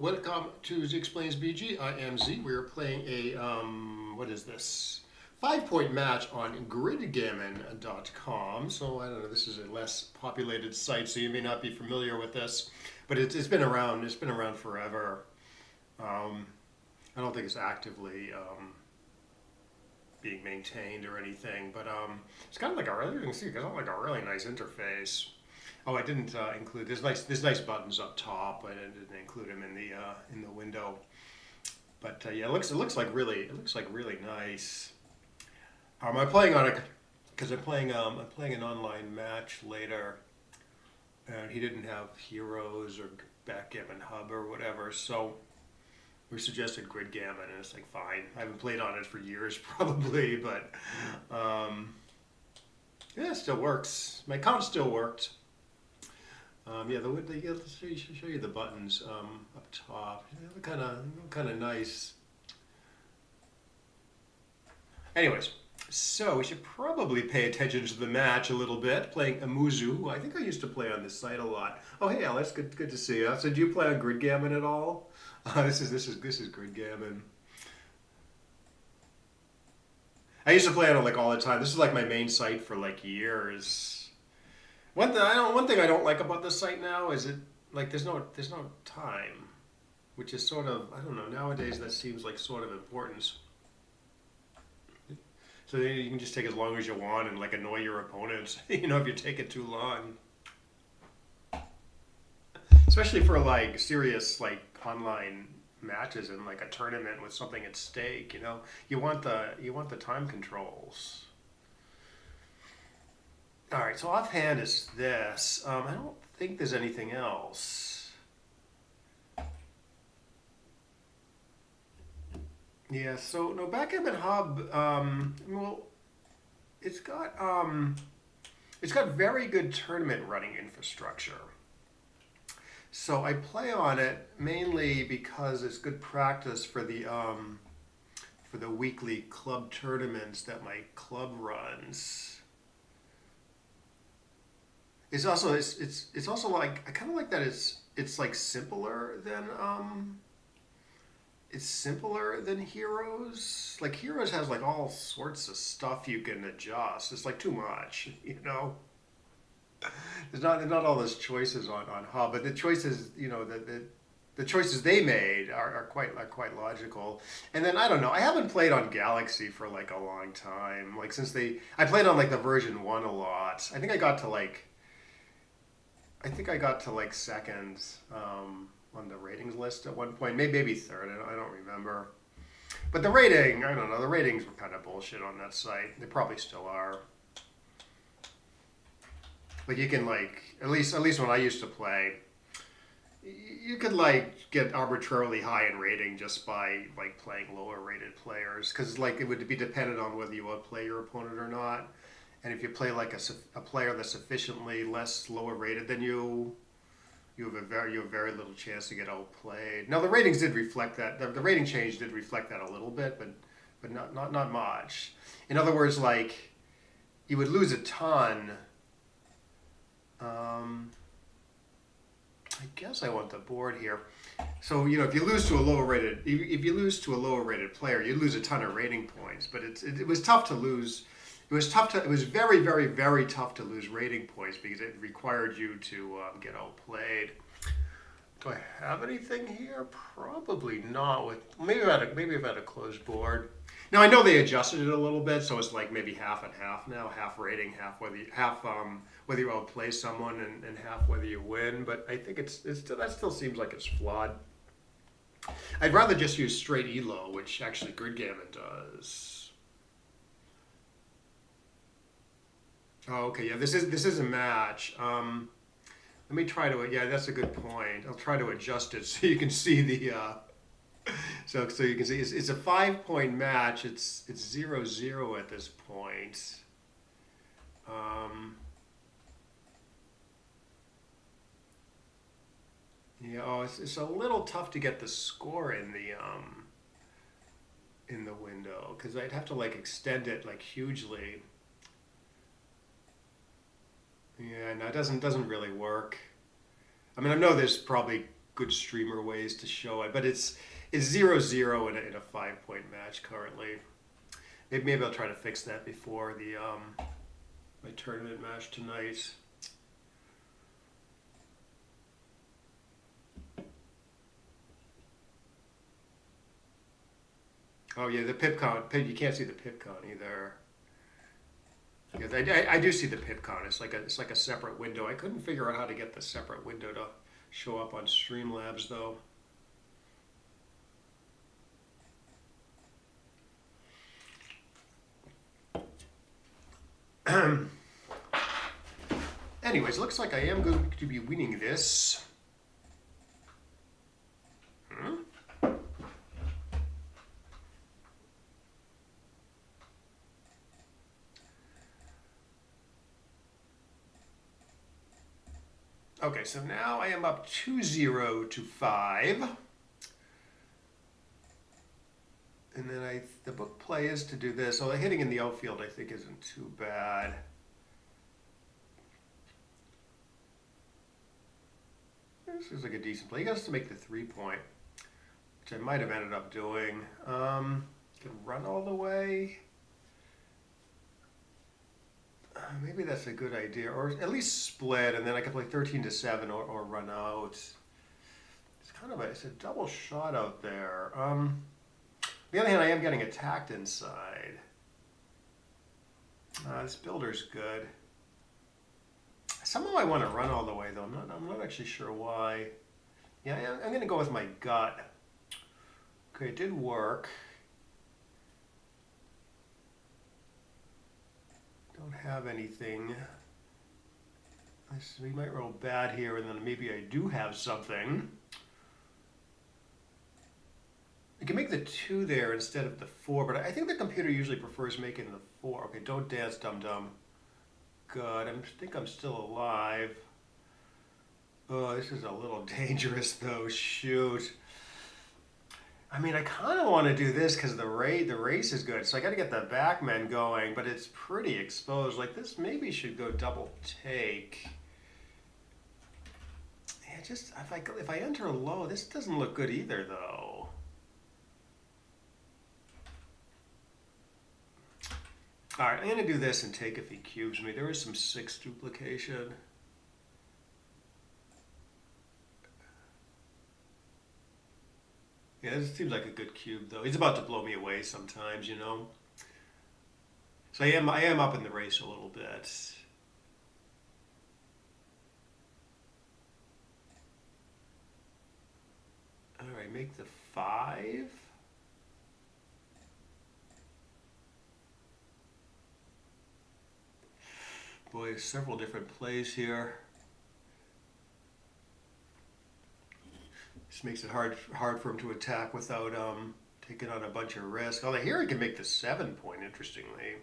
welcome to Z Explains BG. I am Z. We're playing a, what is this? 5-point match on Gridgammon.com. So I don't know, this is a less populated site, so you may not be familiar with this, but it's been around. It's been around forever. I don't think it's actively being maintained or anything, but it's kind of like you can see, it's got like a really nice interface. Oh, I didn't include there's nice buttons up top, but I didn't include them in the window. But yeah, it looks like really nice. I'm playing on it because I'm playing an online match later, and he didn't have Heroes or Backgammon Hub or whatever, so we suggested Gridgammon, and it's like fine. I haven't played on it for years probably, but yeah, it still works. My account still worked. Yeah, let's show you the buttons up top. They look kind of nice. Anyways, so we should probably pay attention to the match a little bit. Playing Amuzu, who I think I used to play on this site a lot. Oh, hey, Alex, good to see you. So, do you play on Gridgammon at all? This is Gridgammon. I used to play on it like all the time. This is like my main site for like years. One thing I don't like about this site now is there's no time, which is sort of, I don't know, nowadays that seems like sort of important. So you can just take as long as you want and like annoy your opponents, you know, if you take it too long. Especially for like serious like online matches and like a tournament with something at stake, you know. You want the time controls. All right, so offhand is this. I don't think there's anything else. Yeah, so no, Backgammon Hub. Well, it's got very good tournament running infrastructure. So I play on it mainly because it's good practice for the weekly club tournaments that my club runs. It's also like I kind of like that it's like simpler than Heroes. Like Heroes has like all sorts of stuff you can adjust. It's like too much, you know. There's not all those choices on Hub, but the choices, you know, the choices they made are quite logical. And then I don't know, I haven't played on Galaxy for like a long time. Like I played on like the version 1 a lot. I think I got to like second on the ratings list at one point, maybe third. I don't remember. But the rating, I don't know. The ratings were kind of bullshit on that site. They probably still are. Like you can like at least when I used to play, you could like get arbitrarily high in rating just by like playing lower rated players, because like it would be dependent on whether you outplay your opponent or not. And if you play like a player that's sufficiently lower rated than you have very little chance to get outplayed. Now the ratings did reflect that. The rating change did reflect that a little bit, but not much. In other words, like you would lose a ton. I guess I want the board here. So you know, if you lose to a lower rated player, you lose a ton of rating points. But it was tough to lose. It was very, very, very tough to lose rating points because it required you to get outplayed. Do I have anything here? Probably not. Maybe I've had a closed board. Now I know they adjusted it a little bit, so it's like maybe half and half now. Half rating, whether you outplay someone, and half whether you win. But I think that still seems like it's flawed. I'd rather just use straight elo, which actually Gridgammon does. Oh, okay, yeah, this is a match. Let me try to, yeah, that's a good point. I'll try to adjust it so you can see the, so you can see it's a 5-point match. It's 0-0 at this point. Yeah, oh, it's a little tough to get the score in the window because I'd have to like extend it like hugely. Yeah, no, it doesn't really work. I mean, I know there's probably good streamer ways to show it, but it's 0-0 in a 5-point match currently. Maybe I'll try to fix that before the my tournament match tonight. Oh yeah, the pip count. You can't see the pip count either. Because I do see the pip count. It's like a separate window. I couldn't figure out how to get the separate window to show up on Streamlabs though. Anyways, looks like I am going to be winning this. Okay, so now I am up 2-0 to 5. And then the book play is to do this. So the hitting in the outfield I think isn't too bad. This is like a decent play. He has to make the 3-point, which I might have ended up doing. Can run all the way. Maybe that's a good idea, or at least split, and then I could play 13-7 or run out. It's kind of it's a double shot out there. On the other hand, I am getting attacked inside. This builder's good. Somehow I want to run all the way though. I'm not actually sure why. Yeah, I'm going to go with my gut. Okay, it did work. Don't have anything. We might roll bad here, and then maybe I do have something. I can make the 2 there instead of the 4, but I think the computer usually prefers making the 4. Okay, don't dance, dum-dum. Good, I think I'm still alive. Oh, this is a little dangerous though, shoot. I mean, I kind of want to do this because the race is good, so I got to get the backmen going, but it's pretty exposed. Like this maybe should go double take. Yeah, just if I enter low, this doesn't look good either though. All right, I'm going to do this and take if he cubes me. There is some 6 duplication. Yeah, this seems like a good cube, though. He's about to blow me away sometimes, you know. So I am up in the race a little bit. All right, make the 5. Boy, several different plays here. This makes it hard for him to attack without taking on a bunch of risk. Although here he can make the 7-point, interestingly.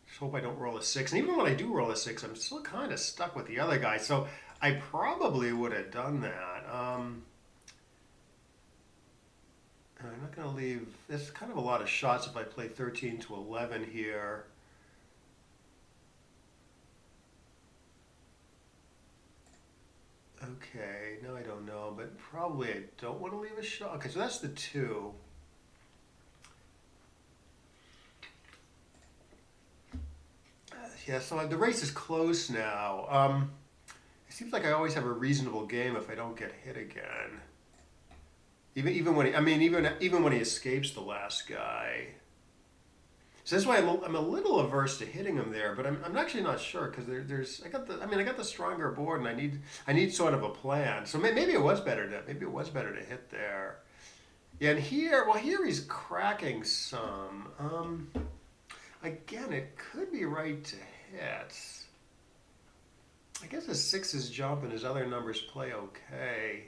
Just hope I don't roll a 6. And even when I do roll a 6, I'm still kind of stuck with the other guy. So I probably would have done that. I'm not going to leave. There's kind of a lot of shots if I play 13-11 here. Okay, no, I don't know, but probably I don't want to leave a shot. Okay, so that's the 2. Yeah, so the race is close now. It seems like I always have a reasonable game if I don't get hit again. Even when even when he escapes the last guy. So that's why I'm a little averse to hitting him there, but I'm actually not sure because I got the stronger board and I need sort of a plan. So maybe it was better to hit there. Yeah, and here he's cracking some. Again, it could be right to hit. I guess his 6s jump and his other numbers play okay.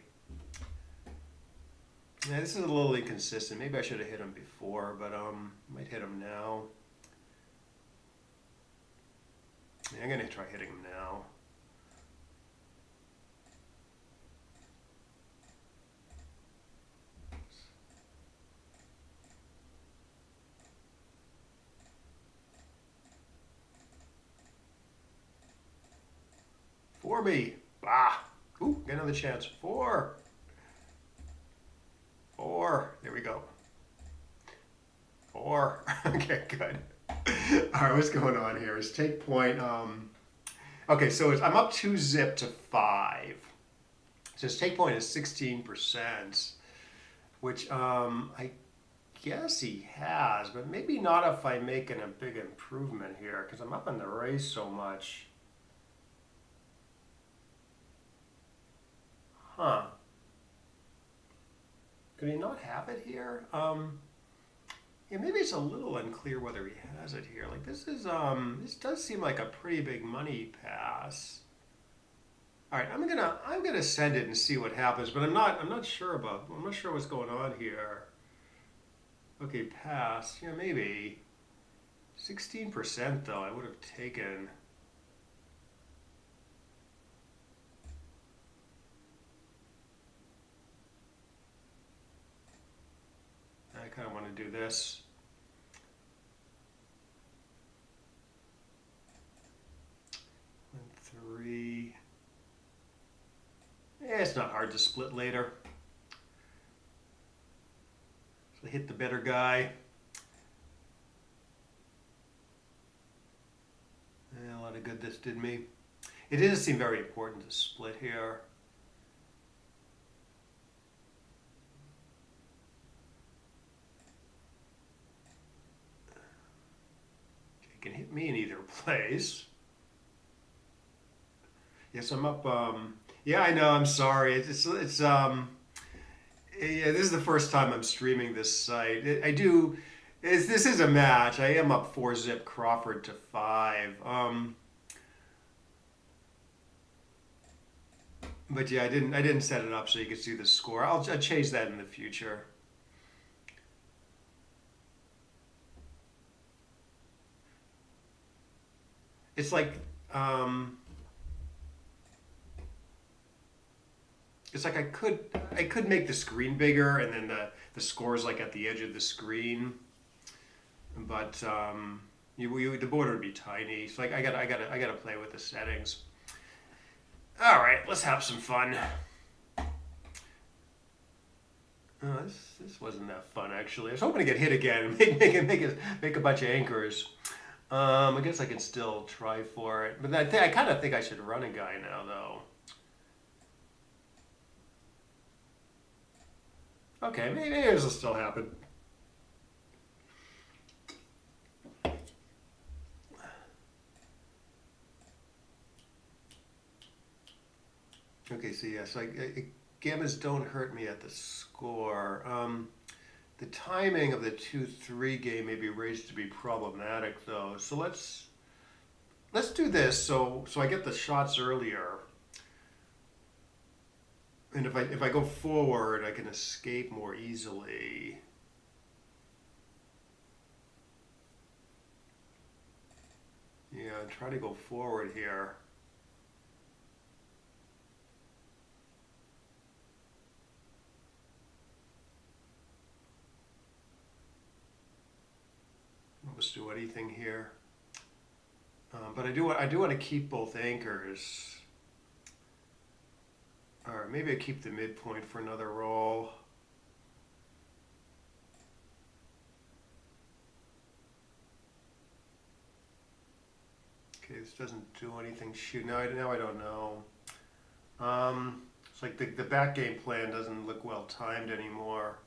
Yeah, this is a little inconsistent. Maybe I should have hit him before, but might hit him now. Yeah, I'm gonna try hitting him now. For me. Ah. Ooh, Get another chance. 4. 4. There we go. 4. Okay, good. All right, what's going on here? Is take point. Okay, so I'm up 2-zip to 5. So his take point is 16%, which I guess he has, but maybe not if I'm making a big improvement here, because I'm up in the race so much. Huh. Could he not have it here? Yeah, maybe it's a little unclear whether he has it here. Like this does seem like a pretty big money pass. All right, I'm gonna send it and see what happens, but I'm not sure what's going on here. Okay, pass. Yeah, maybe 16% though. I would have taken. I kind of want to do this. And 3. Yeah, it's not hard to split later. So hit the better guy. Yeah, a lot of good this did me. It does seem very important to split here. It can hit me in either place. Yes, I'm up. Yeah, I know. I'm sorry. Yeah, this is the first time I'm streaming this site. This is a match. I am up 4-zip Crawford to 5. But yeah, I didn't set it up so you could see the score. I'll change that in the future. It's like it's like I could make the screen bigger, and then the score's like at the edge of the screen, but the border would be tiny. So like I gotta play with the settings. All right, let's have some fun. Oh, this wasn't that fun actually. I was hoping to get hit again and make a bunch of anchors. I guess I can still try for it, but I kind of think I should run a guy now though. Okay, maybe this will still happen. Okay, so yes, gammas don't hurt me at the score. The timing of the 2-3 game may be raised to be problematic though. So let's do this so I get the shots earlier. And if I go forward, I can escape more easily. Yeah, try to go forward here. Let's do anything here. But I do want to keep both anchors. Or maybe I keep the midpoint for another roll. Okay, this doesn't do anything. Shoot, now I don't know. It's like the back game plan doesn't look well timed anymore.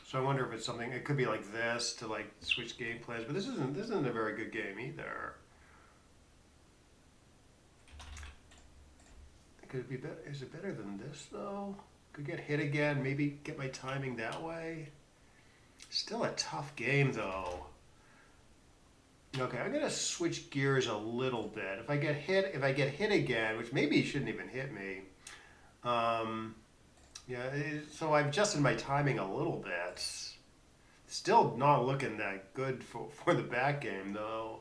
So I wonder if it's something. It could be like this to like switch game plans, but this isn't a very good game either. Could it be better? Is it better than this though? Could get hit again. Maybe get my timing that way. Still a tough game though. Okay, I'm gonna switch gears a little bit. If I get hit again, which maybe he shouldn't even hit me. Yeah, so I've adjusted my timing a little bit. Still not looking that good for the back game though.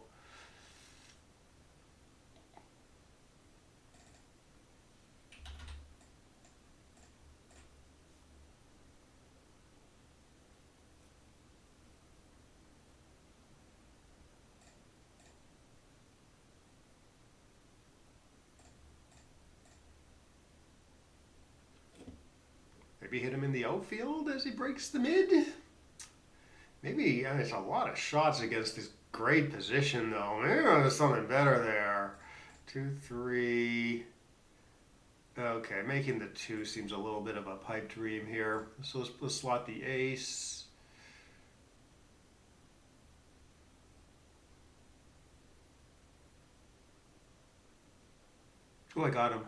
maybe hit him in the outfield as he breaks the mid. Maybe it's a lot of shots against this great position, though. Maybe there's something better there. 2, 3. Okay, making the 2 seems a little bit of a pipe dream here. So let's slot the ace. Oh, I got him.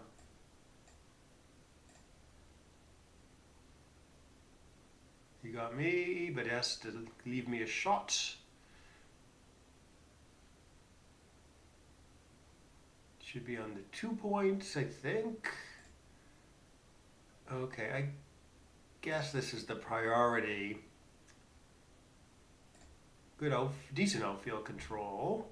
He got me, but has to leave me a shot. Should be on the 2 points, I think. Okay, I guess this is the priority. Good decent outfield control.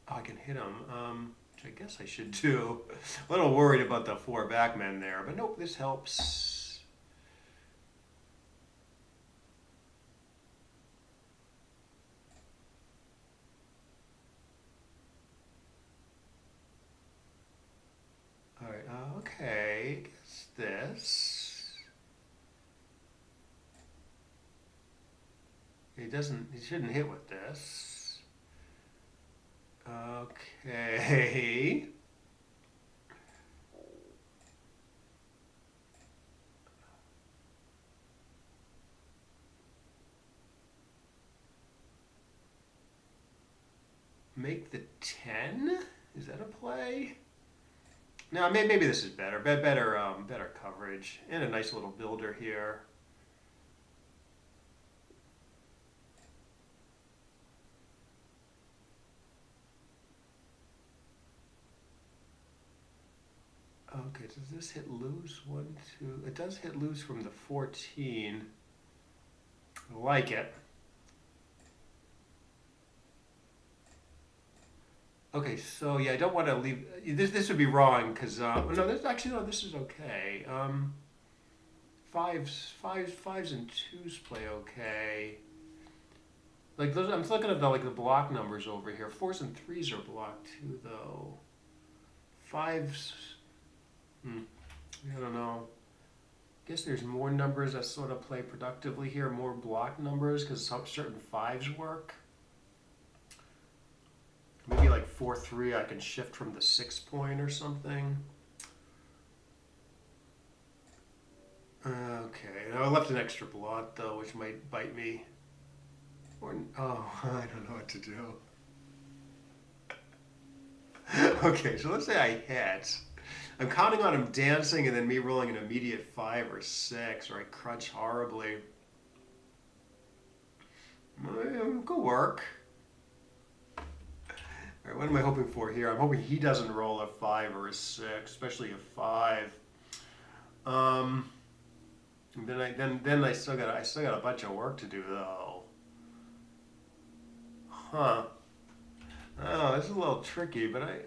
Oh, I can hit him, which I guess I should do. A little worried about the 4 backmen there, but nope, this helps. All right, okay, I guess this. He shouldn't hit with this. Okay. Make the 10? Is that a play? No, maybe this is better. Better coverage and a nice little builder here. Okay, does this hit loose? 1, 2. It does hit loose from the 14. I like it. Okay, so yeah, I don't want to leave. This would be wrong because no, this is okay. Fives and 2s play okay. Like those, I'm looking at the block numbers over here. 4s and 3s are blocked too, though. 5s. I don't know. I guess there's more numbers that sort of play productively here, more block numbers, because certain 5s work. Maybe like 4, 3, I can shift from the 6 point or something. Okay, now I left an extra blot though, which might bite me. Or, oh, I don't know what to do. Okay, so let's say I hit. I'm counting on him dancing and then me rolling an immediate 5 or 6, or I crunch horribly. Good work. All right, what am I hoping for here? I'm hoping he doesn't roll a 5 or a 6, especially a 5. Then I still got a bunch of work to do though. Huh. Oh, this is a little tricky, but I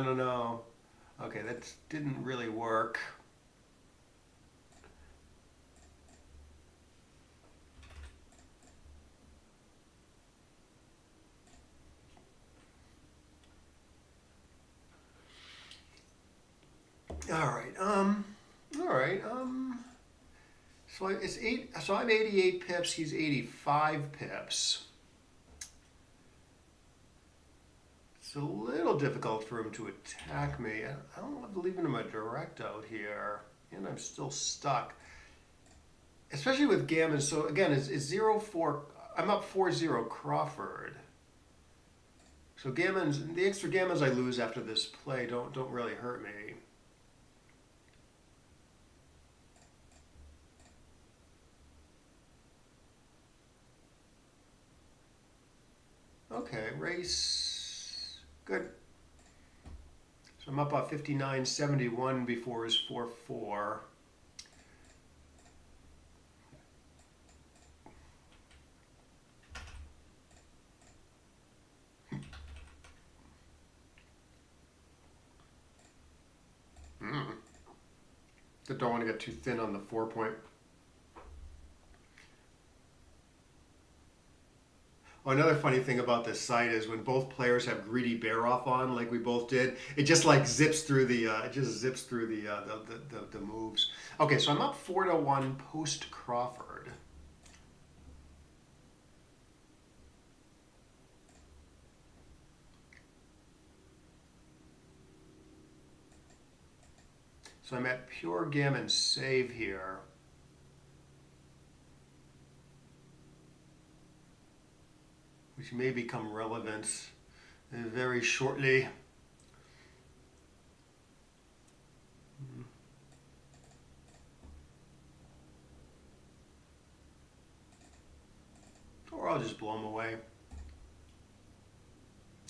don't know. Okay, that didn't really work. All right. So it's 8. So I'm 88 pips. He's 85 pips. It's a little difficult for him to attack me. I don't love leaving him a direct out here, and I'm still stuck. Especially with Gammon. So again, it's 0-4. I'm up 4-0 Crawford. So the extra gammons I lose after this play don't really hurt me. Okay, race, good. So I'm up on 59.71 before his 4-4. Don't want to get too thin on the 4 point. Oh, another funny thing about this site is when both players have greedy bear off on, like we both did, it just like zips through the the moves. Okay, so I'm up 4-1 post Crawford. So I'm at pure gammon save here. Which may become relevant very shortly. Or I'll just blow them away.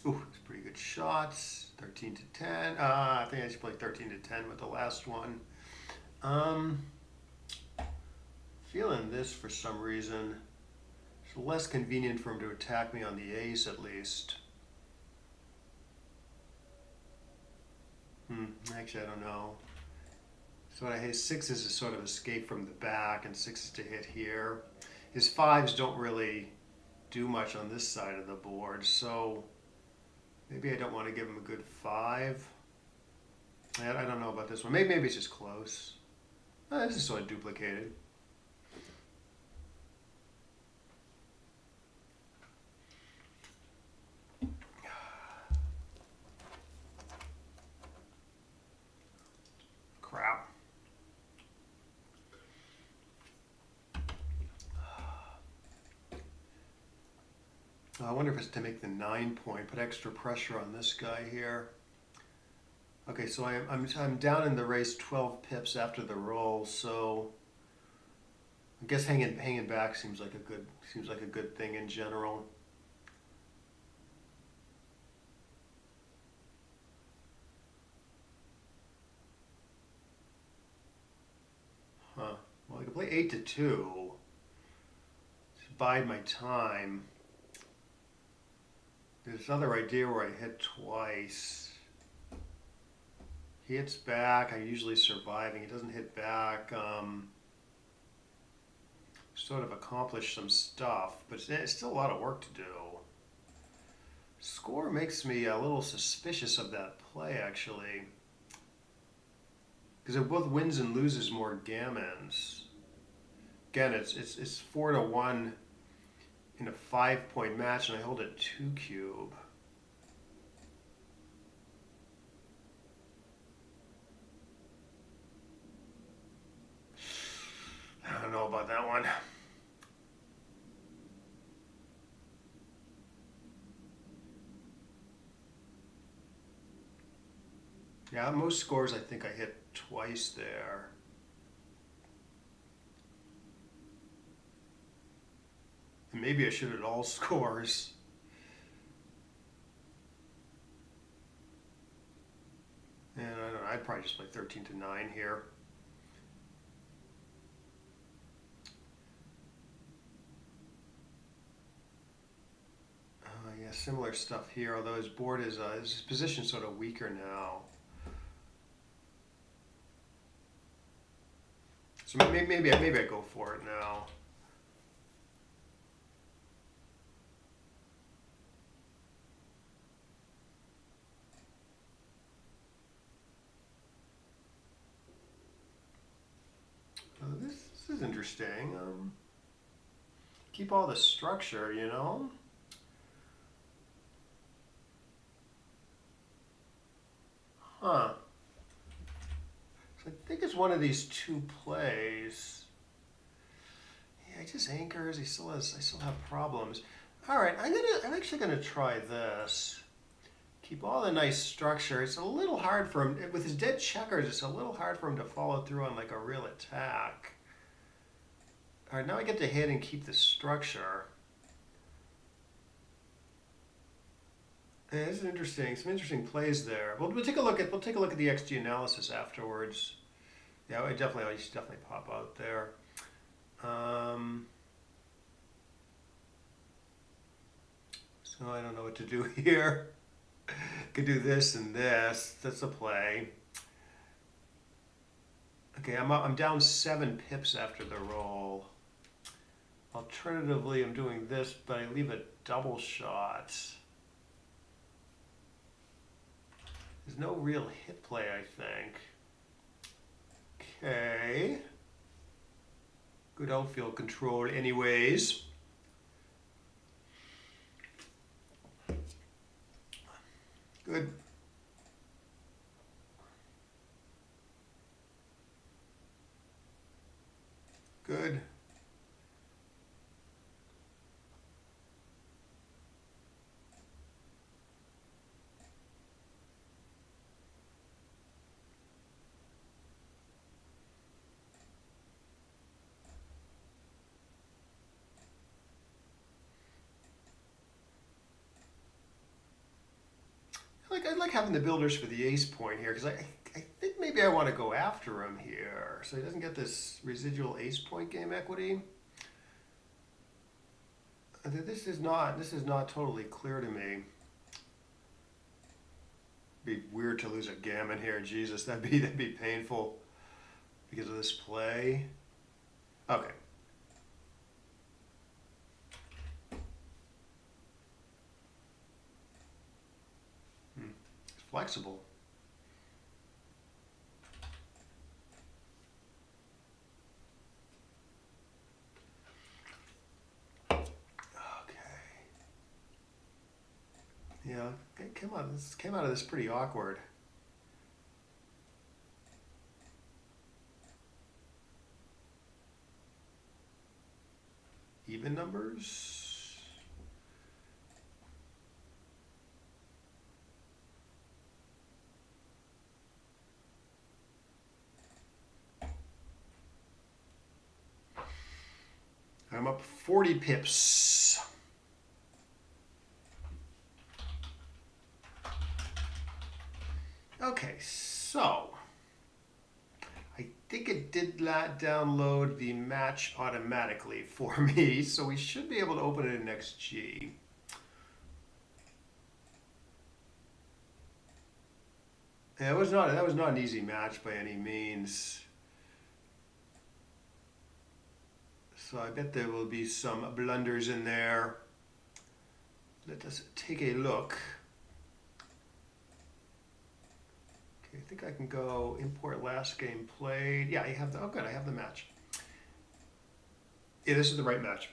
Ooh, it's pretty good shots. 13 to 10. I think I should play 13 to 10 with the last one. Feeling this for some reason. It's less convenient for him to attack me on the ace at least. Actually, I don't know. So what I hit sixes is sort of escape from the back and sixes to hit here. His fives don't really do much on this side of the board, so maybe I don't want to give him a good five. I don't know about this one. Maybe it's just close. This is sort of duplicated. Crap. I wonder if it's to make the 9 point, put extra pressure on this guy here. Okay, so I'm down in the race 12 pips after the roll, so I guess hanging back seems like a good thing in general. Huh. Well, I could play 8 to 2. Just bide my time. There's another idea where I hit twice. He hits back. I'm usually surviving. He doesn't hit back. Sort of accomplished some stuff, but it's still a lot of work to do. Score makes me a little suspicious of that play, actually. Because it both wins and loses more gammons. Again, it's 4-1 in a 5 point match, and I hold it 2 cube. I don't know about that one. Yeah, most scores I think I hit twice there. And maybe I should hit all scores. And I don't know, I'd probably just play 13 to 9 here. Yeah, similar stuff here, although his board is, his position's sort of weaker now. So maybe I go for it now. This is interesting. Keep all the structure, you know. Huh. So I think it's one of these two plays. Yeah, he just anchors. I still have problems. All right, I'm actually gonna try this. Keep all the nice structure. It's a little hard for him with his dead checkers. It's a little hard for him to follow through on like a real attack. All right, now I get to hit and keep the structure. Yeah, this is interesting. Some interesting plays there. We'll take a look at the XG analysis afterwards. Yeah, I should definitely pop out there. So I don't know what to do here. Could do this and this. That's a play. Okay, I'm down 7 pips after the roll. Alternatively, I'm doing this, but I leave a double shot. There's no real hit play, I think. Okay. Good outfield control anyways. Good. Good. I like having the builders for the ace point here because I think maybe I want to go after him here so he doesn't get this residual ace point game equity. This is not totally clear to me. Be weird to lose a gammon here. Jesus, that'd be painful because of this play. Okay. It's flexible. Yeah, it came out of this pretty awkward. Even numbers. I'm up 40 pips. Okay, so I think it did not download the match automatically for me, so we should be able to open it in XG. Yeah, that was not an easy match by any means. So I bet there will be some blunders in there. Let us take a look. I think I can go import last game played. Yeah, I have the, oh good, I have the match. Yeah, this is the right match.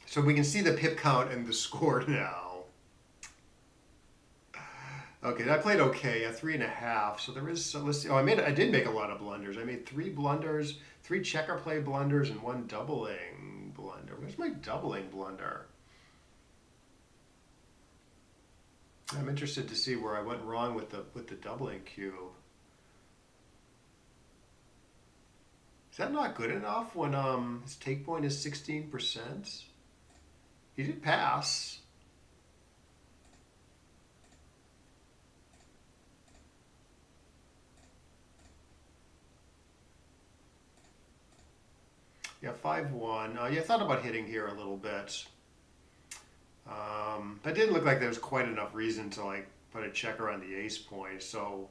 So we can see the pip count and the score now. Okay, I played okay, 3.5. So there is some, let's see. Oh, I did make a lot of blunders. I made 3 blunders, 3 checker play blunders, and 1 doubling blunder. Where's my doubling blunder? I'm interested to see where I went wrong with the doubling cube. Is that not good enough when his take point is 16%? He did pass. Yeah, 5-1. Yeah, I thought about hitting here a little bit. But it didn't look like there was quite enough reason to like put a checker on the ace point. So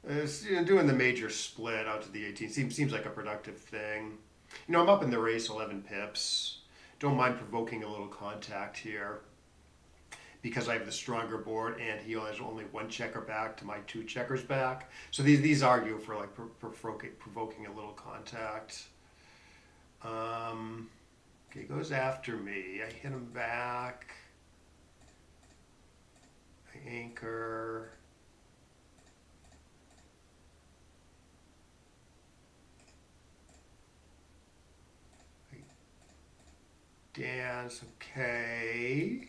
doing the major split out to the 18 seems like a productive thing. You know, I'm up in the race 11 pips. Don't mind provoking a little contact here because I have the stronger board and he has only 1 checker back to my 2 checkers back. So these argue for like provoking a little contact. Okay, goes after me. I hit him back. I anchor. I dance. Okay.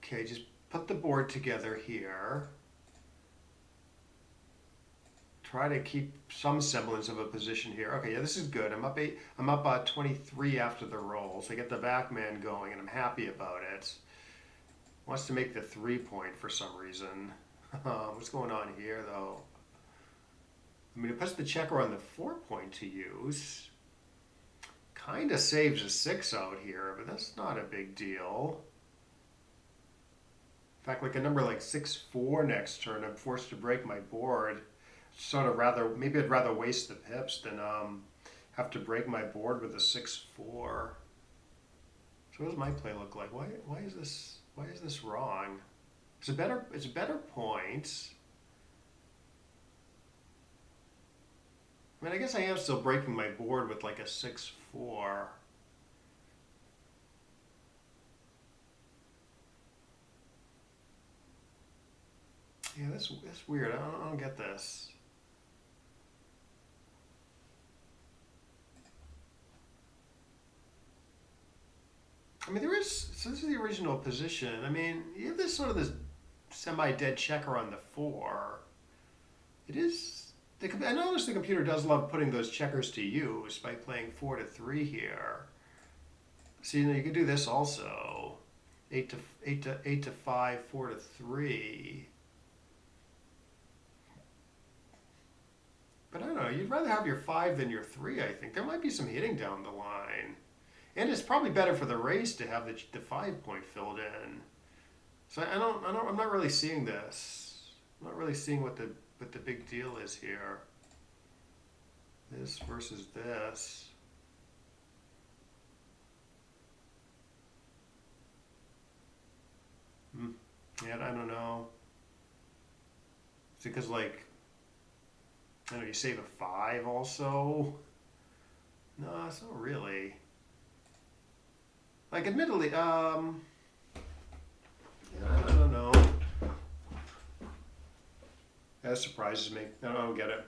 Okay, just put the board together here. Try to keep some semblance of a position here. Okay, yeah, this is good. I'm up 23 after the roll, so I get the back man going, and I'm happy about it. Wants to make the 3 point for some reason. What's going on here, though? I mean, it puts the checker on the 4 point to use. Kind of saves a 6 out here, but that's not a big deal. In fact, like a number like 6-4 next turn, I'm forced to break my board. Sort of maybe I'd rather waste the pips than have to break my board with a 6-4. So what does my play look like? Why is this wrong? It's a better point. I mean, I guess I am still breaking my board with like a 6-4. Yeah, that's weird. I don't get this. I mean, so this is the original position. I mean, you have this sort of this semi-dead checker on the 4. It is, I notice the computer does love putting those checkers to use by playing 4 to 3 here. So, you could do this also. 8 to 5, 4 to 3. But I don't know, you'd rather have your 5 than your 3, I think. There might be some hitting down the line. And it's probably better for the race to have the 5 point filled in. So I'm not really seeing this. I'm not really seeing what the big deal is here. This versus this. Yeah, I don't know. It's because like, I don't know, you save a 5 also. No, it's not really. Like, admittedly, I don't know. That surprises me. I don't get it.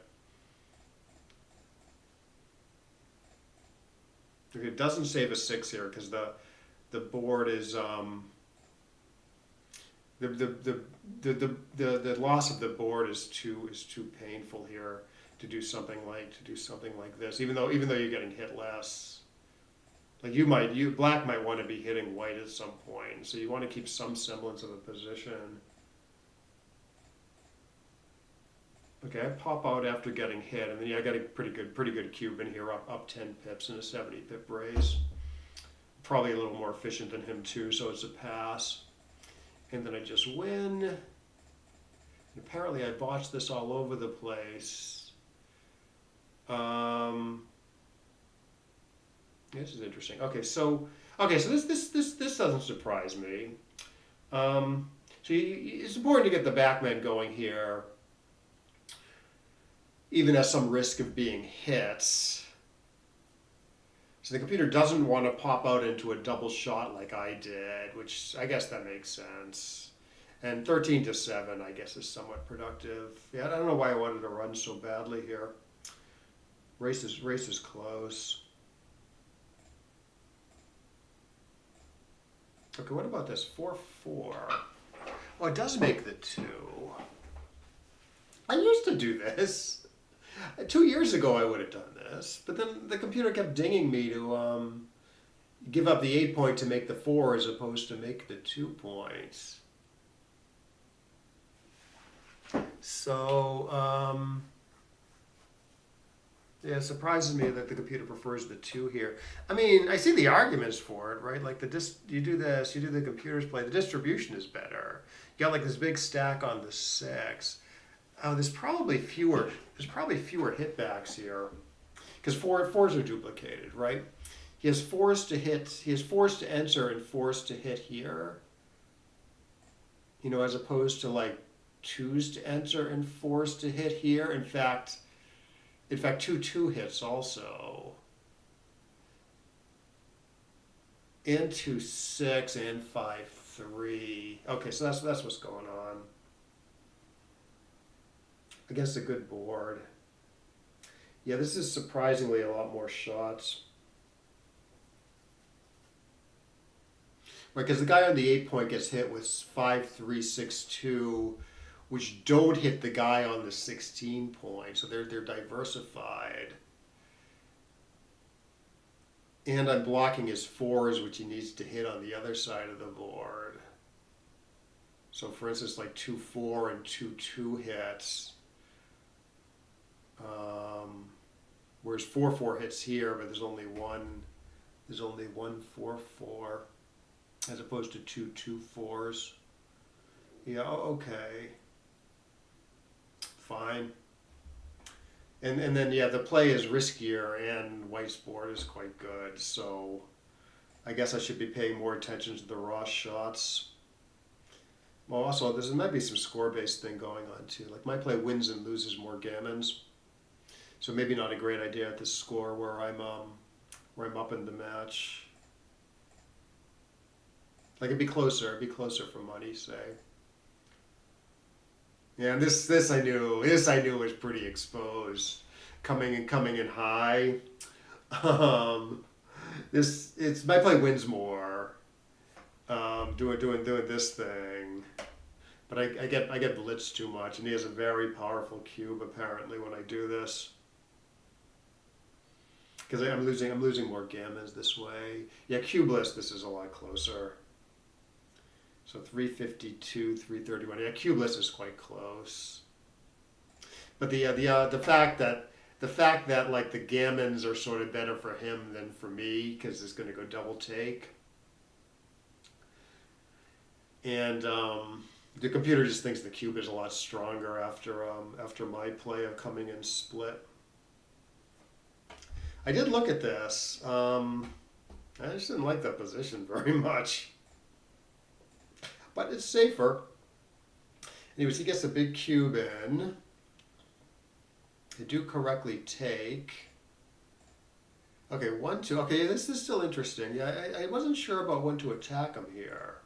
Okay, it doesn't save a 6 here because the board is the loss of the board is too painful here to do something like this. Even though you're getting hit less. Like black might want to be hitting white at some point, so you want to keep some semblance of a position. Okay, I pop out after getting hit, and then I got a pretty good cube in here, up 10 pips in a 70 pip raise. Probably a little more efficient than him too, so it's a pass. And then I just win. And apparently I botched this all over the place. This is interesting. Okay, so this doesn't surprise me. It's important to get the backman going here, even at some risk of being hit. So the computer doesn't want to pop out into a double shot like I did, which I guess that makes sense. And 13 to 7, I guess, is somewhat productive. Yeah, I don't know why I wanted to run so badly here. Race is close. Okay, what about this? 4-4. Oh, it does make the 2. I used to do this. 2 years ago I would have done this, but then the computer kept dinging me to give up the 8 point to make the 4 as opposed to make the 2 points. So, yeah, it surprises me that the computer prefers the 2 here. I mean, I see the arguments for it, right? Like you do this, you do the computer's play. The distribution is better. You got like this big stack on the 6. Oh, there's probably fewer hitbacks here, because fours are duplicated, right? He has 4s to hit. He has 4s to enter and 4s to hit here. As opposed to like 2s to enter and 4s to hit here. In fact, 2 hits also. And 2-6 and 5-3. Okay, so that's what's going on. Against a good board. Yeah, this is surprisingly a lot more shots. Right, because the guy on the 8 point gets hit with 5-3, 6-2, which don't hit the guy on the 16 point. So they're diversified. And I'm blocking his 4s, which he needs to hit on the other side of the board. So for instance, like 2-4 and 2-2 hits. Whereas 4-4 hits here, but there's only one 4-4 as opposed to 2 2-4s. Yeah, okay. Fine. And then, yeah, the play is riskier and white's board is quite good. So I guess I should be paying more attention to the raw shots. Well, also, there might be some score-based thing going on too. Like my play wins and loses more gammons, so maybe not a great idea at this score where I'm up in the match. Like it'd be closer. It'd be closer for money, say. Yeah, and this I knew. This I knew was pretty exposed, coming in high. Um, this it's my play wins more. Doing this thing, but I get blitzed too much, and he has a very powerful cube apparently when I do this. Because I'm losing more gammons this way. Yeah, cubeless. This is a lot closer. So 352, 331. Yeah, cubeless is quite close. But the fact that like the gammons are sort of better for him than for me because it's going to go double take. And the computer just thinks the cube is a lot stronger after my play of coming in split. I did look at this. I just didn't like that position very much. But it's safer. Anyways, he gets a big cube in. They do correctly take. Okay, 1-2. Okay, this is still interesting. Yeah, I wasn't sure about when to attack him here.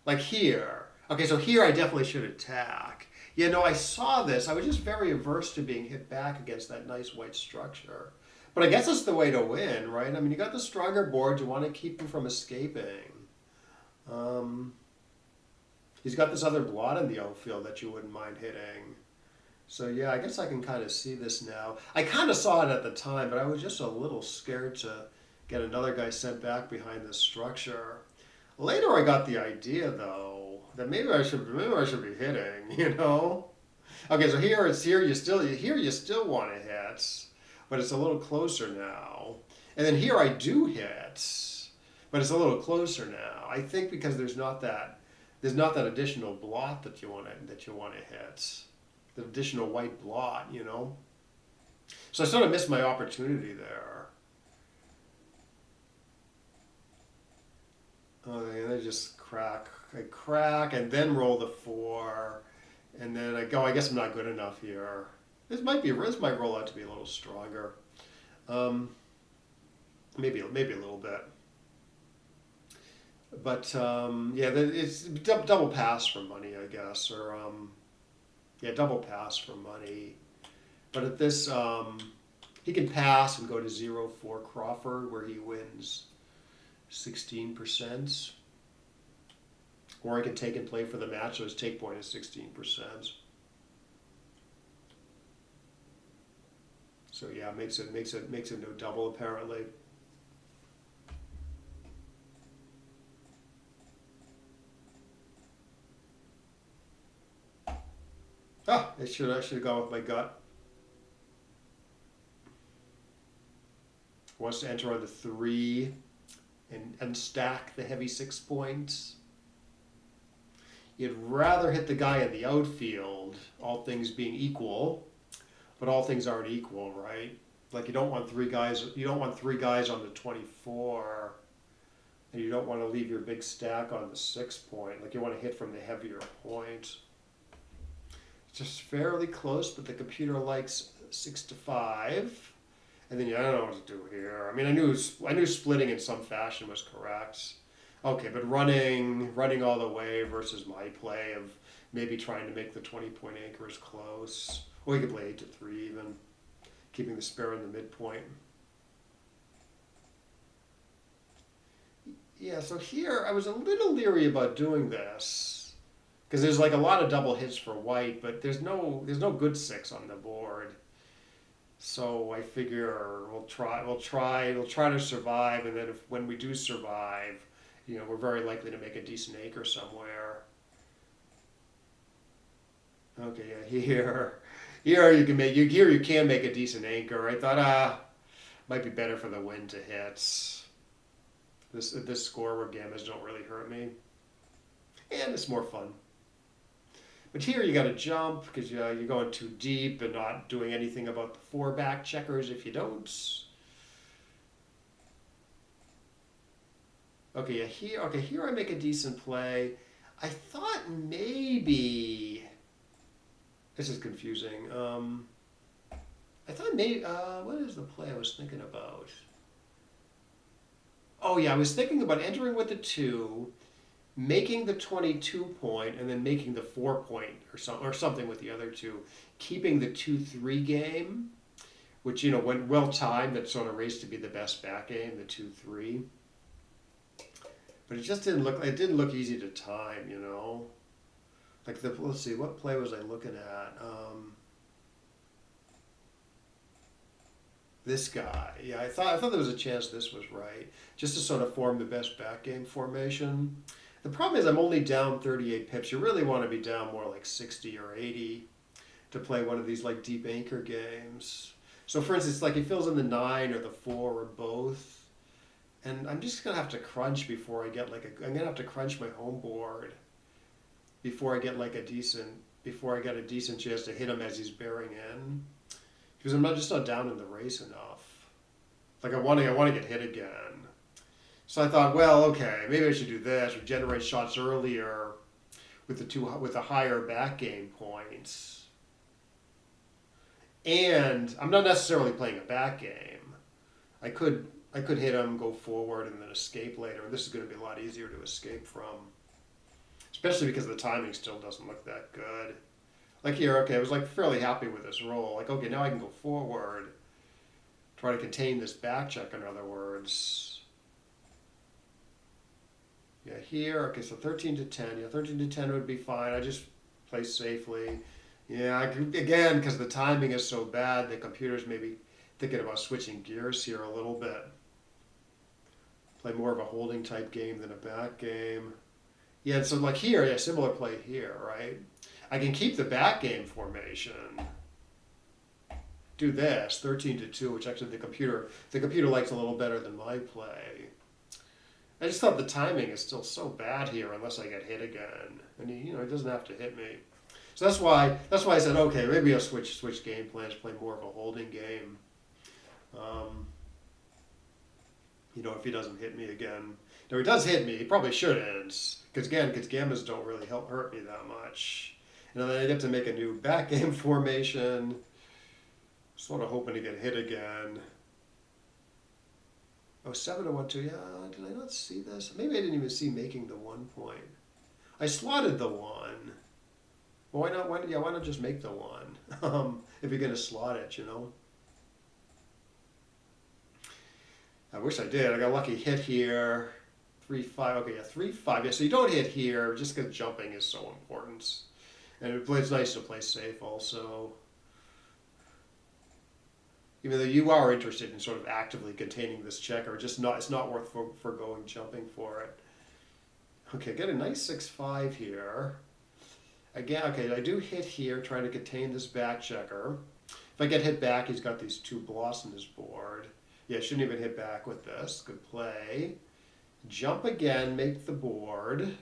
Like here. Okay, so here I definitely should attack. Yeah, no, I saw this. I was just very averse to being hit back against that nice white structure. But I guess it's the way to win, right? I mean, you got the stronger board. You want to keep him from escaping. He's got this other blot in the outfield that you wouldn't mind hitting. So yeah, I guess I can kind of see this now. I kind of saw it at the time, but I was just a little scared to get another guy sent back behind this structure. Later I got the idea though that maybe I should be hitting, you know? Okay, so here you still want to hit, but it's a little closer now. And then here I do hit, but it's a little closer now. I think because there's not that additional blot that you want to hit, the additional white blot, you know. So I sort of missed my opportunity there. Oh, and I just crack, and then roll the 4, and then I go. I guess I'm not good enough here. This might roll out to be a little stronger. Maybe a little bit. But yeah, it's double pass for money, I guess, or yeah, double pass for money. But at this, he can pass and go to 0-4 Crawford, where he wins 16%, or he can take and play for the match, so his take point is 16%. So yeah, makes it no double apparently. I should have gone with my gut. Wants to enter on the 3 and stack the heavy 6 points. You'd rather hit the guy in the outfield, all things being equal, but all things aren't equal, right? Like you don't want three guys on the 24, and you don't want to leave your big stack on the 6 point. Like you want to hit from the heavier point. Just fairly close, but the computer likes 6-5, and then I don't know what to do here. I mean, I knew splitting in some fashion was correct. Okay, but running all the way versus my play of maybe trying to make the 20-point anchors close. Or you could play 8-3 even, keeping the spare in the midpoint. Yeah, so here I was a little leery about doing this. Because there's like a lot of double hits for white, but there's no good 6 on the board. So I figure we'll try to survive, and then when we do survive, you know, we're very likely to make a decent anchor somewhere. Okay, yeah, here you can make a decent anchor. I thought might be better for the wind to hit. This score where gammas don't really hurt me, and it's more fun. But here you got to jump because you're going too deep and not doing anything about the 4 back checkers if you don't. Okay, yeah, here. Okay, here I make a decent play. I thought maybe this is confusing. I thought maybe what is the play I was thinking about? Oh yeah, I was thinking about entering with the 2, making the 22 point, and then making the 4 point or something with the other 2, keeping the 2-3 game, which went well timed. That sort of race to be the best back game, the 2-3. But it just didn't look. It didn't look easy to time. Like let's see, what play was I looking at? This guy. Yeah, I thought there was a chance this was right, just to sort of form the best back game formation. The problem is I'm only down 38 pips. You really want to be down more like 60 or 80 to play one of these like deep anchor games. So for instance, like he fills in the 9 or the 4 or both, and I'm just gonna have to crunch before I get I'm gonna have to crunch my home board before I get a decent chance to hit him as he's bearing in, because I'm just not down in the race enough. Like I want to get hit again. So I thought, well, okay, maybe I should do this or generate shots earlier with the higher back game points. And I'm not necessarily playing a back game. I could hit him, go forward, and then escape later. This is going to be a lot easier to escape from, especially because the timing still doesn't look that good. Like here, okay, I was like fairly happy with this roll. Like, okay, now I can go forward, try to contain this back check, in other words. Yeah, here, okay, so 13 to 10. Yeah, 13 to 10 would be fine. I just play safely. Yeah, again, because the timing is so bad, the computer's maybe thinking about switching gears here a little bit. Play more of a holding type game than a back game. Yeah, so like here, yeah, similar play here, right? I can keep the back game formation. Do this, 13 to 2, which actually the computer likes a little better than my play. I just thought the timing is still so bad here unless I get hit again. And he doesn't have to hit me. So that's why I said, okay, maybe I'll switch game plans, play more of a holding game. If he doesn't hit me again. Now he does hit me, he probably shouldn't. Because Gridgammons don't really hurt me that much. And then I get to make a new back game formation. Sort of hoping to get hit again. Oh, 7 to 1, 2. Yeah, did I not see this? Maybe I didn't even see making the 1 point. I slotted the 1. Well, why not? Why not just make the 1? If you're going to slot it, I wish I did. I got a lucky hit here. 3-5. Okay, yeah, 3-5. Yeah, so you don't hit here just because jumping is so important. And it's nice to play safe also. Even though you are interested in sort of actively containing this checker, it's not worth foregoing jumping for it. Okay, get a nice 6-5 here. Again, okay, I do hit here, trying to contain this back checker. If I get hit back, he's got these 2 blocks on his board. Yeah, shouldn't even hit back with this. Good play. Jump again, make the board.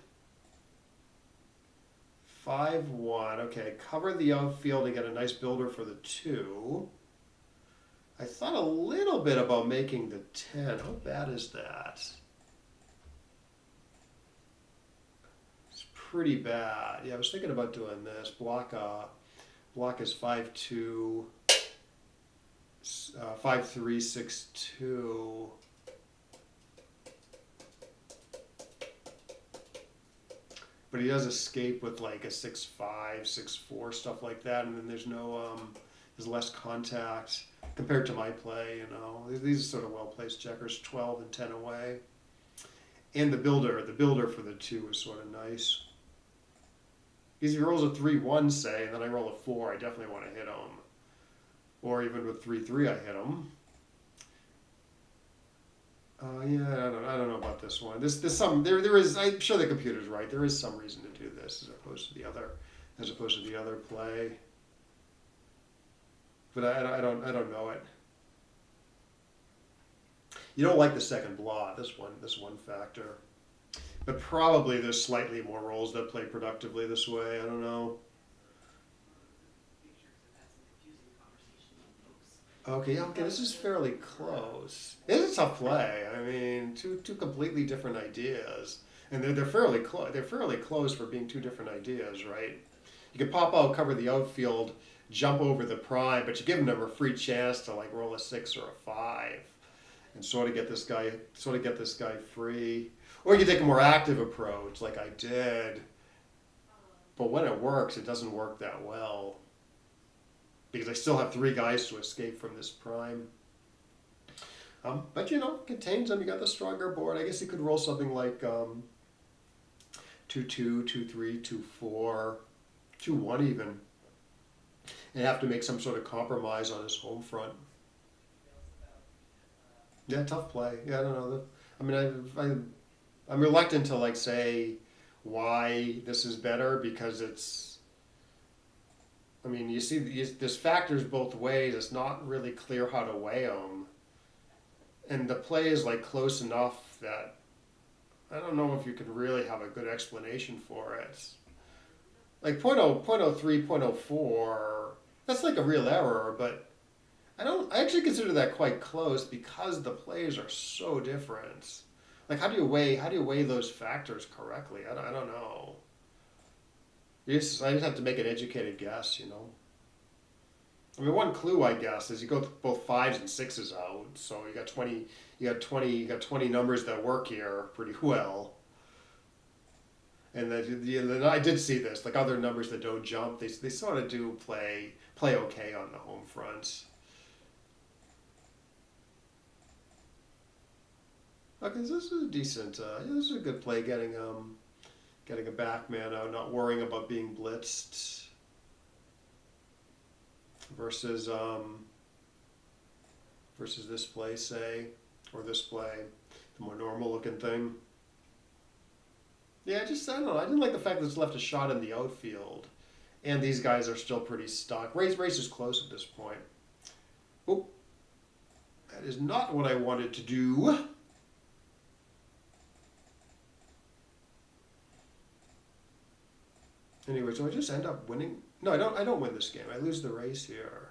5-1. Okay, cover the outfield and get a nice builder for the 2. I thought a little bit about making the 10. How bad is that? It's pretty bad. Yeah, I was thinking about doing this. Block is 5-2, 5-3, 6-2. But he does escape with like a 6-5, 6-4, stuff like that, and then there's there's less contact compared to my play. These are sort of well-placed checkers, 12 and 10 away. And the builder for the 2 is sort of nice. Because if he rolls a 3-1, say, and then I roll a 4, I definitely want to hit him. Or even with 3-3, I hit him. Yeah, I don't know about this one. There is. I'm sure the computer's right. There is some reason to do this as opposed to the other play. But I don't know it. You don't like the second blot. This one factor. But probably there's slightly more rolls that play productively this way. I don't know. Okay, okay, this is fairly close. It is a tough play. I mean, two completely different ideas, and they're fairly close. They're fairly close for being two different ideas, right? You could pop out, cover the outfield, jump over the prime, but you're giving them a free chance to like roll a 6 or a 5, and sort of get this guy free. Or you could take a more active approach, like I did. But when it works, it doesn't work that well because I still have 3 guys to escape from this prime. But you know, contains them. You got the stronger board. I guess you could roll something like 2-2, 2-3, 2-4, 2-1 even, and have to make some sort of compromise on his home front. Yeah, tough play. Yeah, I don't know. I mean, I'm reluctant to like say why this is better because it's. I mean, you see, there's factors both ways. It's not really clear how to weigh them, and the play is like close enough that I don't know if you can really have a good explanation for it. Like .0, .03, .04, that's like a real error, but I actually consider that quite close because the plays are so different. Like how do you weigh those factors correctly? I don't know. I just have to make an educated guess, you know. I mean, one clue I guess is you go both 5s and 6s out, so you got 20 numbers that work here pretty well. And then I did see this, like other numbers that don't jump, they sort of do play okay on the home front. Okay, so this is a decent. This is a good play. Getting a backman out, not worrying about being blitzed. Versus this play, say, or this play, the more normal looking thing. Yeah, I don't know. I didn't like the fact that it's left a shot in the outfield, and these guys are still pretty stuck. Race is close at this point. Oh, that is not what I wanted to do. Anyway, so I just end up winning. No, I don't. I don't win this game. I lose the race here.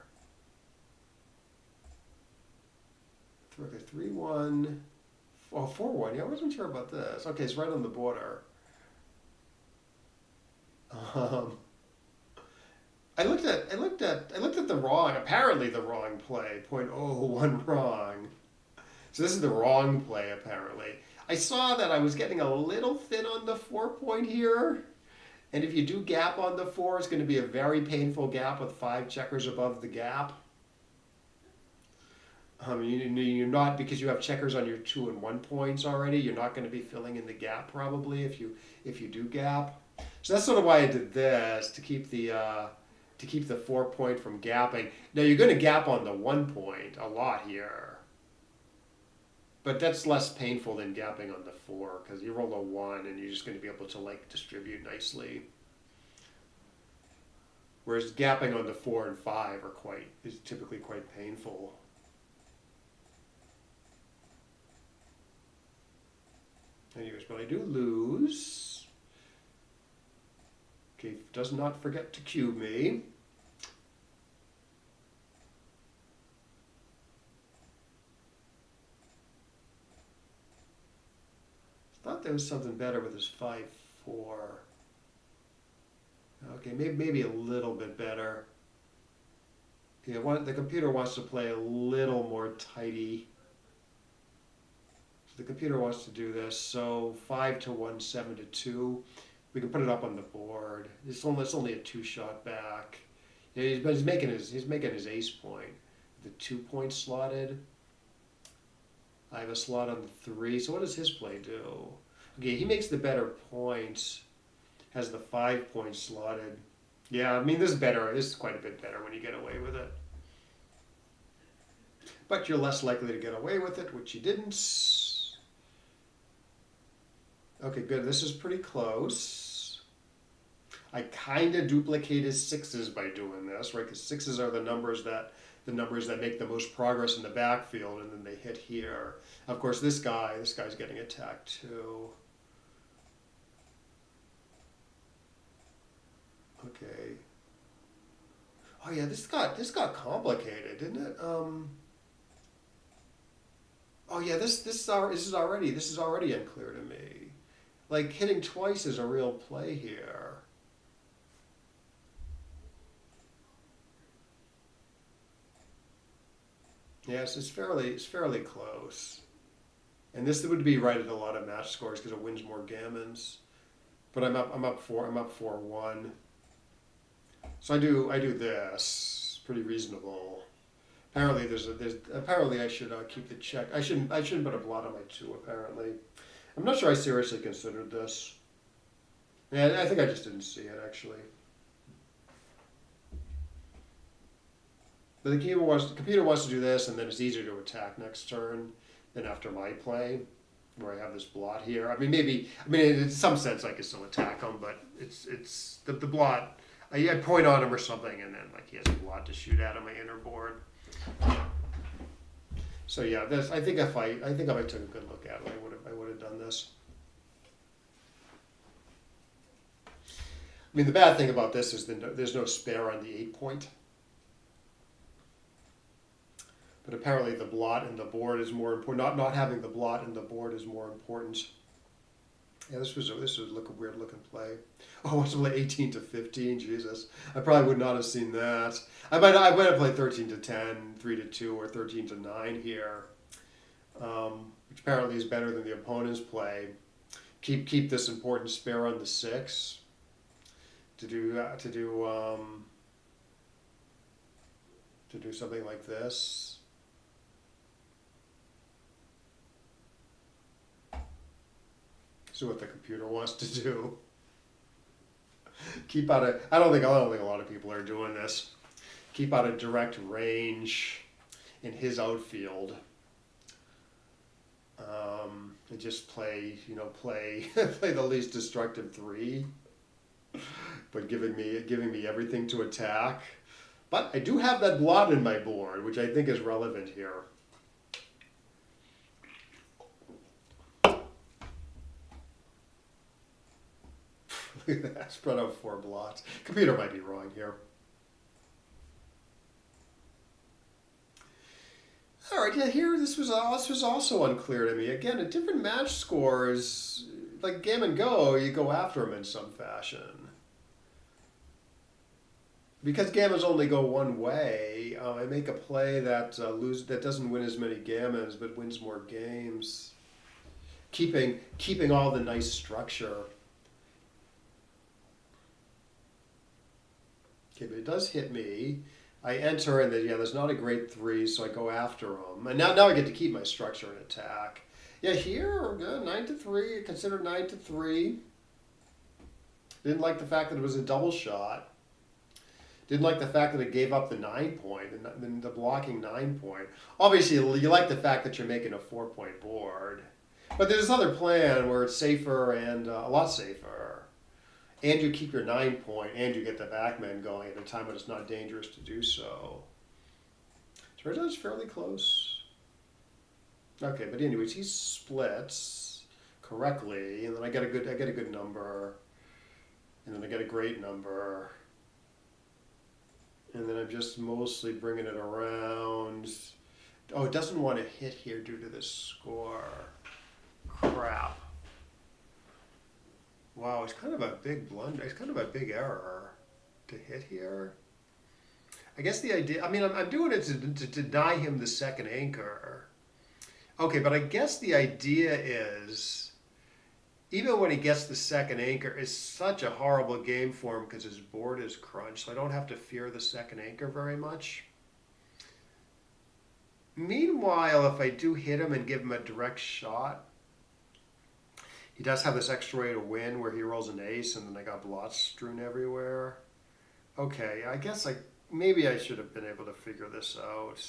Okay, 3-1. Oh, 4-1. Yeah, I wasn't sure about this. Okay, it's right on the border. I looked at apparently the wrong play. .01 wrong. So this is the wrong play apparently. I saw that I was getting a little thin on the 4 point here. And if you do gap on the 4, it's going to be a very painful gap with 5 checkers above the gap. You're not, because you have checkers on your 2 and 1 points already, you're not going to be filling in the gap probably if you do gap. So that's sort of why I did this, to keep the 4 point from gapping. Now you're going to gap on the 1 point a lot here. But that's less painful than gapping on the 4 because you roll a 1 and you're just going to be able to like distribute nicely. Whereas gapping on the 4 and 5 is typically quite painful. Anyways, but I do lose. Okay, does not forget to cue me. Thought there was something better with his 5-4. Okay, maybe a little bit better. Yeah, the computer wants to play a little more tighty. So the computer wants to do this. So 5-1, 7-2. We can put it up on the board. It's only a 2-shot back. Yeah, but he's making his ace point. The 2 point slotted. I have a slot on the 3. So what does his play do? Okay, he makes the better points. Has the 5 point slotted. Yeah, I mean this is better. This is quite a bit better when you get away with it. But you're less likely to get away with it, which you didn't. Okay, good. This is pretty close. I kind of duplicate his 6s by doing this, right? Because 6s are the numbers that make the most progress in the backfield, and then they hit here. Of course, this guy's getting attacked too. Okay. Oh yeah, this got complicated, didn't it? Oh yeah, this is already unclear to me. Like hitting twice is a real play here. Yes, it's fairly close. And this would be right at a lot of match scores because it wins more gammons. But I'm up 4-1. So I do this. Pretty reasonable. Apparently I should keep the check. I shouldn't put a blot on my 2 apparently. I'm not sure I seriously considered this. Yeah, I think I just didn't see it actually. But the computer wants to do this, and then it's easier to attack next turn than after my play, where I have this blot here. I mean, in some sense I could still attack him, but it's the blot. I point on him or something, and then like he has a blot to shoot at on my inner board. So yeah, this I think if I took a good look at it, I would have done this. I mean, the bad thing about this is there's no spare on the 8-point. But apparently the blot in the board is more important. Not having the blot in the board is more important. Yeah, this was a weird looking play. Oh, it's only 18-15. Jesus, I probably would not have seen that. I might have played 13-10, 3-2, or 13-9 here, which apparently is better than the opponent's play. Keep this important spare on the 6 to do something like this. See what the computer wants to do. Keep out of. I don't think a lot of people are doing this. Keep out of direct range in his outfield. And just play the least destructive 3, but giving me everything to attack. But I do have that blot in my board, which I think is relevant here. Look at that, spread out 4 blots. Computer might be wrong here. All right, yeah, here this was also unclear to me. Again, at different match scores, like Gammon Go, you go after him in some fashion. Because gammons only go one way, I make a play that doesn't win as many gammons but wins more games, keeping all the nice structure. Okay, but it does hit me. I enter, and there's not a great 3, so I go after him. And now I get to keep my structure and attack. Yeah, here, we're good. 9-3, considered 9-3. Didn't like the fact that it was a double shot. Didn't like the fact that it gave up the 9-point, and the blocking 9-point. Obviously, you like the fact that you're making a 4-point board. But there's this other plan where it's safer and a lot safer. And you keep your 9-point, and you get the backman going at a time when it's not dangerous to do so. Turns out it's fairly close. Okay, but anyways, he splits correctly, and then I get a good number, and then I get a great number, and then I'm just mostly bringing it around. Oh, it doesn't want to hit here due to this score. Crap. Wow, it's kind of a big blunder. It's kind of a big error to hit here. I guess the idea, I'm doing it to deny him the second anchor. Okay, but I guess the idea is, even when he gets the second anchor, it's such a horrible game for him because his board is crunched, so I don't have to fear the second anchor very much. Meanwhile, if I do hit him and give him a direct shot, he does have this extra way to win where he rolls an ace and then I got blots strewn everywhere. Okay, I guess maybe I should have been able to figure this out.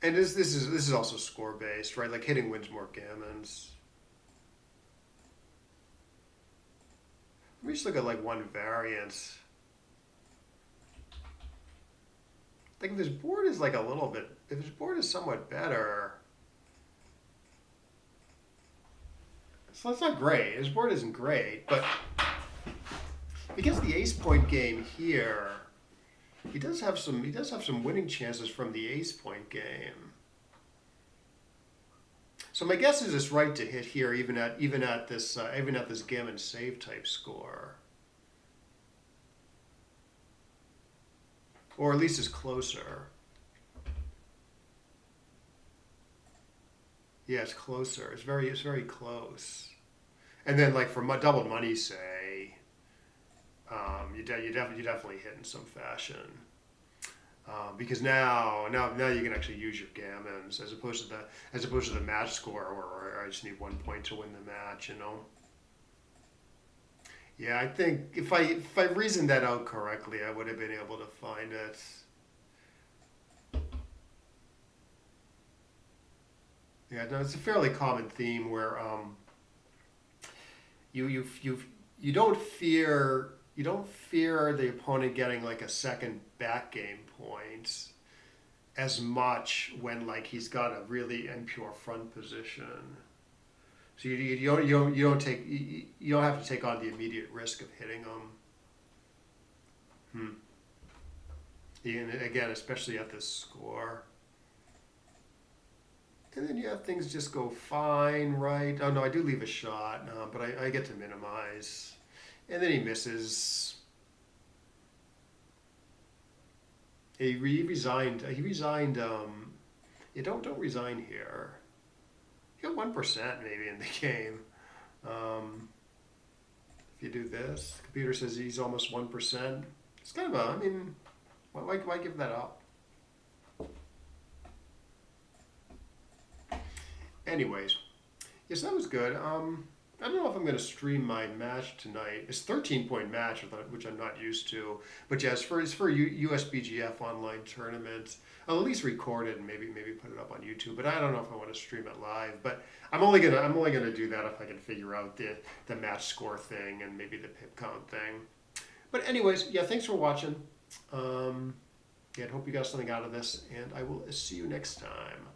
And this is also score based, right? Like hitting wins more gammons. Let me just look at like one variant. Like if his board is like a little bit, if his board is somewhat better, so it's not great. His board isn't great, but Because the ace point game here, he does have some winning chances from the ace point game. So my guess is it's right to hit here, even at this gammon save type score, or at least it's closer. Yeah, it's closer. It's very close. And then like for double money, say, you definitely hit in some fashion. Because now you can actually use your gammons as opposed to the match score where I just need 1 point to win the match. Yeah, I think if I reasoned that out correctly, I would have been able to find it. Yeah, no, it's a fairly common theme where you you you you don't fear the opponent getting like a second back game point as much when like he's got a really impure front position. So you don't have to take on the immediate risk of hitting them. And again, especially at this score. And then things just go fine, right? Oh no, I do leave a shot, but I get to minimize. And then he misses. He resigned. He resigned. You don't resign here. You got 1% maybe in the game. If you do this, the computer says he's almost 1%. It's kind of I mean, why give that up? Anyways, yes, that was good. I don't know if I'm going to stream my match tonight. It's a 13-point match, which I'm not used to. But yes, it's for USBGF online tournament. I'll at least record it and maybe put it up on YouTube. But I don't know if I want to stream it live. But I'm only gonna do that if I can figure out the match score thing and maybe the pip count thing. But anyways, yeah, thanks for watching. Yeah, I hope you got something out of this, and I will see you next time.